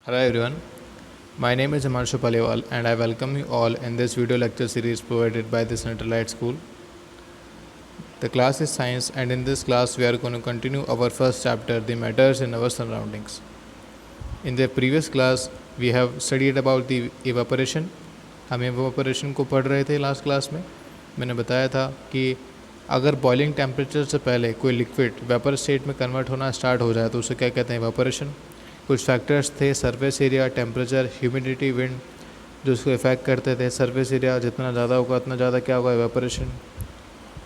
Hello everyone, my name is Himanshu Palewal and I welcome you all in this video lecture series provided by the Central Light School. The class is Science and in this class we are going to continue our first chapter, The Matters in Our Surroundings. In the previous class we have studied about the evaporation. हम evaporation को पढ़ रहे थे last class में. मैंने बताया था कि अगर बॉइलिंग टेम्परेचर से पहले कोई लिक्विड वेपर स्टेट में कन्वर्ट होना स्टार्ट हो जाए तो उसे क्या कहते हैं, evaporation. कुछ फैक्टर्स थे, surface area, temperature, humidity, wind, जो उसको इफेक्ट करते थे. सरफेस एरिया जितना ज़्यादा होगा उतना ज़्यादा क्या होगा, एवेपोरेशन.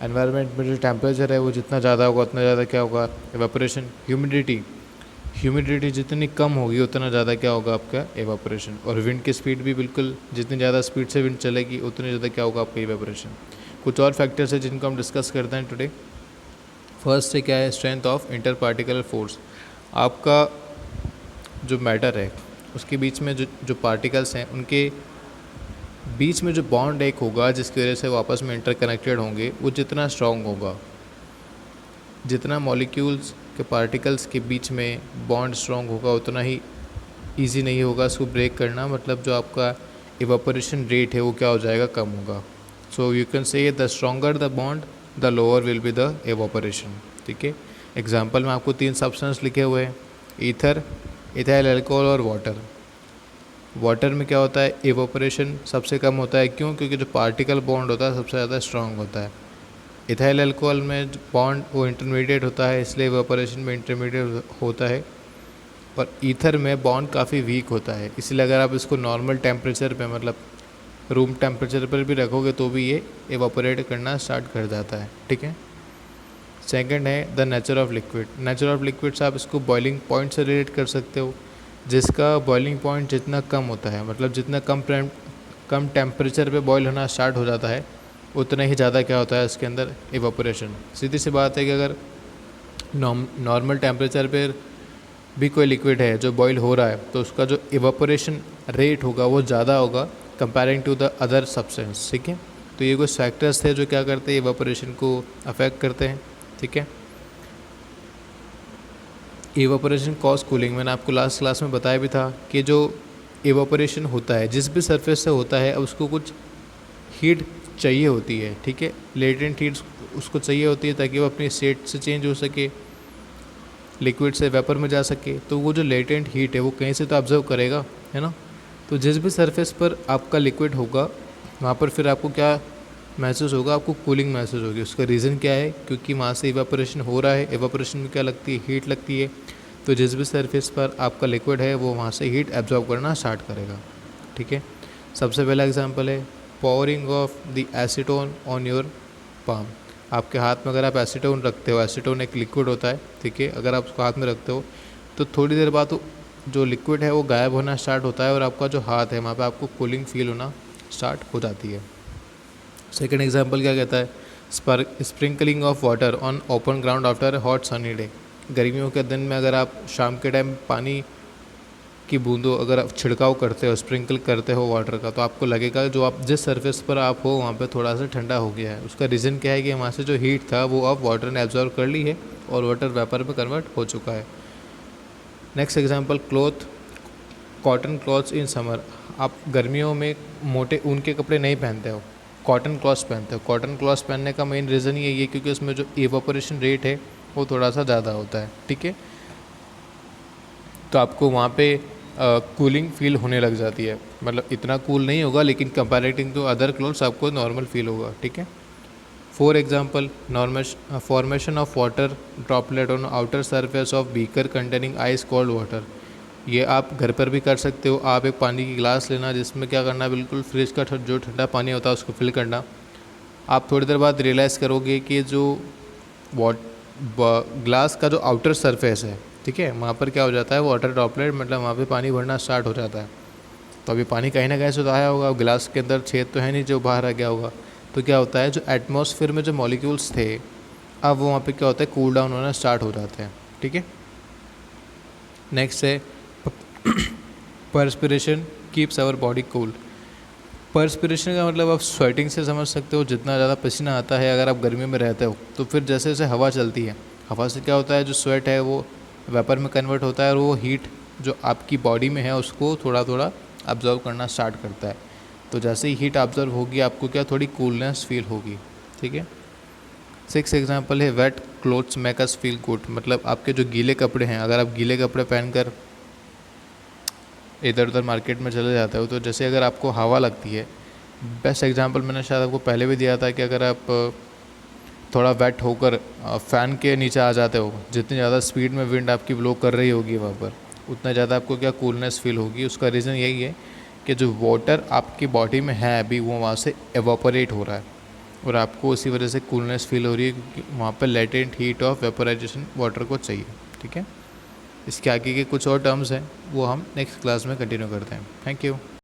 एनवायरनमेंट में जो टेम्परेचर है वो जितना ज़्यादा होगा उतना ज़्यादा क्या होगा, एवेपोरेशन. ह्यूमिडिटी जितनी कम होगी उतना ज़्यादा क्या होगा आपका, एवेपोरेशन. और विंड की स्पीड भी बिल्कुल जितनी ज़्यादा स्पीड से विंड चलेगी उतनी ज़्यादा क्या होगा आपका, एवेपोरेशन. कुछ और फैक्टर्स है जिनको हम डिस्कस करते हैं टुडे. फर्स्ट से क्या है, strength of inter particular force. आपका जो मैटर है उसके बीच में जो पार्टिकल्स हैं उनके बीच में जो बॉन्ड एक होगा जिसकी वजह से वो आपस में इंटरकनेक्टेड होंगे, वो जितना स्ट्रॉन्ग होगा, जितना मॉलिक्यूल्स के पार्टिकल्स के बीच में बॉन्ड स्ट्रॉन्ग होगा उतना ही इजी नहीं होगा इसको ब्रेक करना. मतलब जो आपका इवेपोरेशन रेट है वो क्या हो जाएगा, कम होगा. So you can say the stronger the bond the lower will be the evaporation. ठीक है. एग्जाम्पल में आपको 3 सब्सटेंस लिखे हुए हैं, ईथर, इथाइल अल्कोहल और वाटर. वाटर में क्या होता है, इवेपोरेशन सबसे कम होता है. क्यों? क्योंकि जो पार्टिकल बॉन्ड होता है सबसे ज़्यादा स्ट्रांग होता है. इथाइल अल्कोहल में बॉन्ड वो इंटरमीडिएट होता है, इसलिए इवेपोरेशन में इंटरमीडिएट होता है. और ईथर में बॉन्ड काफ़ी वीक होता है, इसलिए अगर आप इसको नॉर्मल टेम्परेचर पे मतलब रूम टेम्परेचर पर भी रखोगे तो भी ये इवेपोरेट करना स्टार्ट कर जाता है. ठीक है. सेकंड है the nature of liquid. Nature of liquids आप इसको बॉइलिंग पॉइंट से रिलेट कर सकते हो. जिसका बॉइलिंग पॉइंट जितना कम होता है, मतलब जितना कम टेम्परेचर पे बॉयल होना स्टार्ट हो जाता है उतना ही ज़्यादा क्या होता है इसके अंदर, इवेपोरेशन. सीधी सी बात है कि अगर नॉर्मल टेम्परेचर पर भी कोई लिक्विड है जो बॉयल हो रहा है तो उसका जो इवेपोरेशन रेट होगा वो ज़्यादा होगा comparing to the other substance. ठीक है. तो ये कुछ फैक्टर्स थे जो क्या करते हैं, इवेपोरेशन को अफेक्ट करते हैं. ठीक है. इवेपोरेशन कॉज कूलिंग, मैंने आपको लास्ट क्लास में बताया भी था कि जो इवेपोरेशन होता है जिस भी सरफेस से होता है उसको कुछ हीट चाहिए होती है. ठीक है. लेटेंट हीट उसको चाहिए होती है ताकि वो अपनी स्टेट से चेंज हो सके, लिक्विड से वेपर में जा सके. तो वो जो लेटेंट हीट है वो कहीं से तो ऑब्जर्व करेगा, है ना. तो जिस भी सरफेस पर आपका लिक्विड होगा वहाँ पर फिर आपको क्या महसूस होगा, आपको कूलिंग महसूस होगी. उसका रीज़न क्या है, क्योंकि वहाँ से इवेपोरेशन हो रहा है. इवेपोरेशन में क्या लगती है, हीट लगती है. तो जिस भी सरफेस पर आपका लिक्विड है वो वहाँ से हीट एब्जॉर्ब करना स्टार्ट करेगा. ठीक है. सबसे पहला एग्जांपल है pouring of the acetone on your palm. आपके हाथ में अगर आप एसीटोन रखते हो, एसीटोन एक लिक्विड होता है. ठीक है. अगर आप उसको हाथ में रखते हो तो थोड़ी देर बाद जो लिक्विड है वो गायब होना स्टार्ट होता है और आपका जो हाथ है वहाँ पर आपको कूलिंग फील होना स्टार्ट हो जाती है. सेकेंड एग्जाम्पल क्या कहता है, sprinkling of water on open ground after hot sunny day. गर्मियों के दिन में अगर आप शाम के टाइम पानी की बूंदों अगर आप छिड़काव करते हो, स्प्रिंकल करते हो वाटर का, तो आपको लगेगा जो आप जिस सरफेस पर आप हो वहाँ पे थोड़ा सा ठंडा हो गया है. उसका रीज़न क्या है कि वहाँ से जो हीट था वो अब वाटर ने एब्जॉर्व कर ली है और वाटर वेपर में कन्वर्ट हो चुका है. Next example cloth, cotton clothes in summer. आप गर्मियों में मोटे ऊन के कपड़े नहीं पहनते हो, कॉटन क्लॉथ्स पहनते हो. कॉटन क्लॉथ्स पहनने का मेन रीज़न यही है क्योंकि उसमें जो इवेपोरेशन रेट है वो थोड़ा सा ज़्यादा होता है. ठीक है. तो आपको वहाँ पे कूलिंग फील होने लग जाती है. मतलब इतना कूल नहीं होगा लेकिन कंपैरेटिव टू अदर क्लॉथ्स आपको नॉर्मल फील होगा. ठीक है. For example formation of water droplet on outer surface of beaker containing ice cold water. ये आप घर पर भी कर सकते हो. आप एक पानी की गिलास लेना जिसमें क्या करना, बिल्कुल फ्रिज का जो ठंडा पानी होता है उसको फिल करना. आप थोड़ी देर बाद रियलाइज़ करोगे कि जो ग्लास का जो आउटर सरफेस है, ठीक है, वहाँ पर क्या हो जाता है, वाटर ड्रॉपलेट, मतलब वहाँ पे पानी भरना स्टार्ट हो जाता है. तो अभी पानी कहीं ना कहीं से तो आया होगा, गिलास के अंदर छेद तो है नहीं जो बाहर आ गया होगा. तो क्या होता है, जो एटमॉस्फेयर में जो मॉलिक्यूल्स थे अब वो वहाँ पे क्या होता है, कूल डाउन होना स्टार्ट हो जाते हैं. ठीक है. नेक्स्ट है perspiration keeps our body cool. Perspiration का मतलब आप स्वेटिंग से समझ सकते हो. जितना ज़्यादा पसीना आता है अगर आप गर्मी में रहते हो तो फिर जैसे जैसे हवा चलती है, हवा से क्या होता है, जो स्वेट है वो वेपर में कन्वर्ट होता है और वो हीट जो आपकी बॉडी में है उसको थोड़ा थोड़ा ऑब्जर्व करना स्टार्ट करता है। तो जैसे ही हीट ऑब्जर्व होगी आपको क्या थोड़ी कूलनेस फील होगी, ठीक है। 6 एग्जांपल है wet clothes make us feel good, मतलब आपके जो गीले कपड़े हैं, अगर आप गीले कपड़े पहनकर इधर उधर मार्केट में चले जाते हो तो जैसे अगर आपको हवा लगती है, बेस्ट एग्जांपल मैंने शायद आपको पहले भी दिया था कि अगर आप थोड़ा वेट होकर फ़ैन के नीचे आ जाते हो, जितनी ज़्यादा स्पीड में विंड आपकी ब्लो कर रही होगी वहाँ पर, उतना ज़्यादा आपको क्या कूलनेस फील होगी। उसका रीज़न यही है कि जो वाटर आपकी बॉडी में है अभी वो वहाँ से एवापोरेट हो रहा है और आपको उसी वजह से कूलनेस फील हो रही है, क्योंकि वहाँ पर latent heat of vaporisation water को चाहिए, ठीक है। इसके आगे के कुछ और टर्म्स हैं वो हम नेक्स्ट क्लास में कंटिन्यू करते हैं। Thank you.